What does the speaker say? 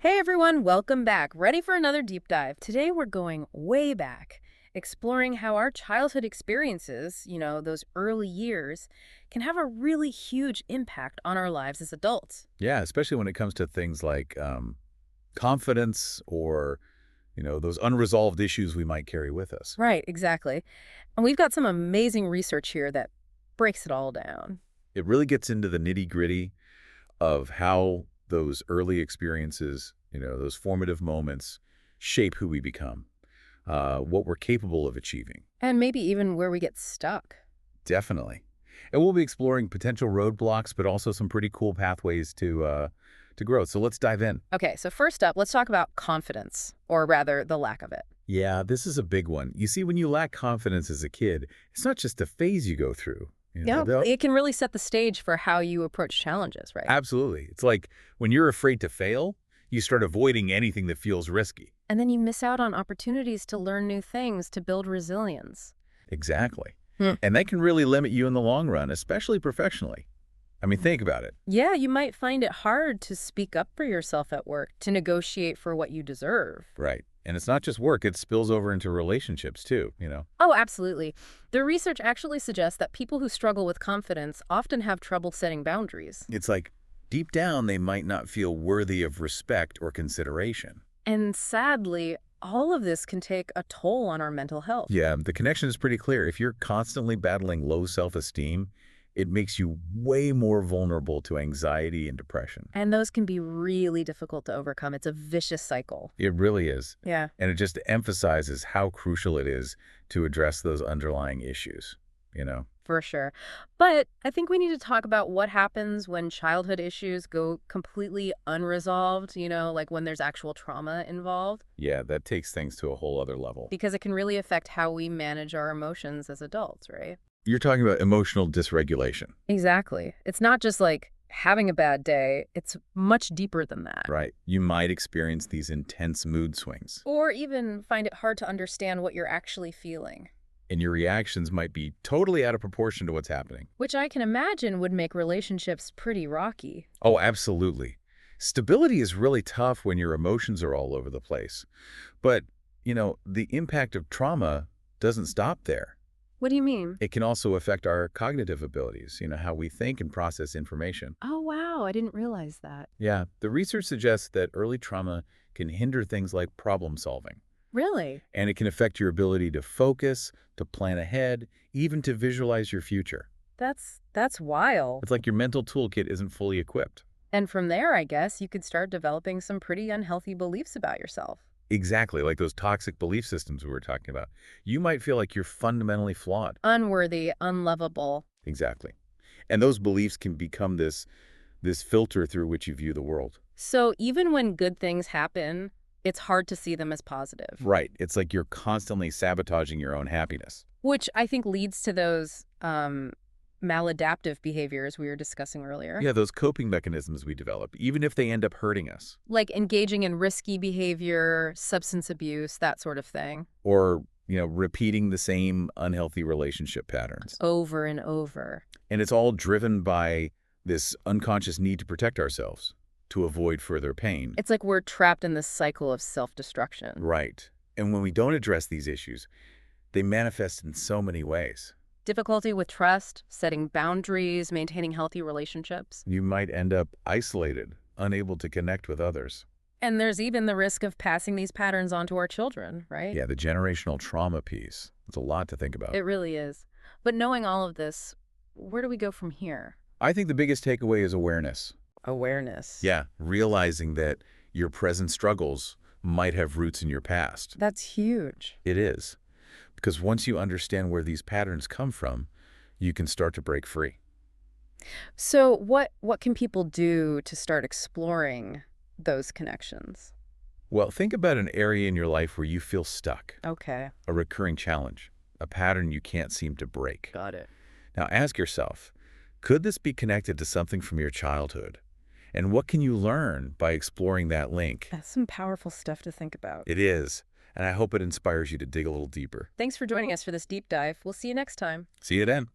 Hey everyone, welcome back. Ready for another deep dive. Today we're going way back, exploring how our childhood experiences, those early years, can have a really huge impact on our lives as adults. Yeah, especially when it comes to things like confidence or, those unresolved issues we might carry with us. Right, exactly. And we've got some amazing research here that breaks it all down. It really gets into the nitty-gritty of how those early experiences, those formative moments shape who we become, what we're capable of achieving. And maybe even where we get stuck. Definitely. And we'll be exploring potential roadblocks, but also some pretty cool pathways to growth. So let's dive in. Okay, so first up, let's talk about confidence, or rather, the lack of it. Yeah, this is a big one. You see, when you lack confidence as a kid, it's not just a phase you go through. Yeah, it can really set the stage for how you approach challenges, right? Absolutely. It's like when you're afraid to fail, you start avoiding anything that feels risky. And then you miss out on opportunities to learn new things, to build resilience. Exactly. Hmm. And that can really limit you in the long run, especially professionally. I mean, think about it. Yeah, you might find it hard to speak up for yourself at work, to negotiate for what you deserve. Right. And it's not just work, it spills over into relationships too. Oh, absolutely. The research actually suggests that people who struggle with confidence often have trouble setting boundaries. It's like deep down, they might not feel worthy of respect or consideration. And sadly, all of this can take a toll on our mental health. Yeah, the connection is pretty clear. If you're constantly battling low self-esteem, it makes you way more vulnerable to anxiety and depression. And those can be really difficult to overcome. It's a vicious cycle. It really is. Yeah. And it just emphasizes how crucial it is to address those underlying issues. For sure. But I think we need to talk about what happens when childhood issues go completely unresolved, like when there's actual trauma involved, Yeah, that takes things to a whole other level. because it can really affect how we manage our emotions as adults, right? You're talking about emotional dysregulation, Exactly. It's not just like having a bad day, it's much deeper than that. right? You might experience these intense mood swings, Or even find it hard to understand what you're actually feeling, and your reactions might be totally out of proportion to what's happening. which I can imagine would make relationships pretty rocky. Oh, absolutely. Stability is really tough when your emotions are all over the place. But, the impact of trauma doesn't stop there. What do you mean? It can also affect our cognitive abilities, how we think and process information. Oh, wow, I didn't realize that. Yeah, the research suggests that early trauma can hinder things like problem solving, Really? and it can affect your ability to focus, to plan ahead, even to visualize your future. That's wild. It's like your mental toolkit isn't fully equipped. And from there, I guess, you could start developing some pretty unhealthy beliefs about yourself. Exactly, like those toxic belief systems we were talking about. You might feel like you're fundamentally flawed. Unworthy, unlovable. Exactly. And those beliefs can become this filter through which you view the world. So even when good things happen, it's hard to see them as positive, Right. It's like you're constantly sabotaging your own happiness. which I think leads to those maladaptive behaviors we were discussing earlier, Yeah, those coping mechanisms we develop, even if they end up hurting us. like engaging in risky behavior, substance abuse, that sort of thing, Or, repeating the same unhealthy relationship patterns. over and over. And it's all driven by this unconscious need to protect ourselves, to avoid further pain. It's like we're trapped in this cycle of self-destruction. Right. And when we don't address these issues, they manifest in so many ways. Difficulty with trust, setting boundaries, maintaining healthy relationships. You might end up isolated, unable to connect with others. And there's even the risk of passing these patterns on to our children, right? Yeah, the generational trauma piece. It's a lot to think about. It really is. But knowing all of this, where do we go from here? I think the biggest takeaway is awareness. Awareness. Yeah, realizing that your present struggles might have roots in your past. That's huge. It is. Because once you understand where these patterns come from, you can start to break free. So what can people do to start exploring those connections? Well, think about an area in your life where you feel stuck, Okay, a recurring challenge, a pattern you can't seem to break. got it. Now ask yourself, could this be connected to something from your childhood? And what can you learn by exploring that link? That's some powerful stuff to think about. It is, and I hope it inspires you to dig a little deeper. Thanks for joining us for this deep dive. We'll see you next time. See you then.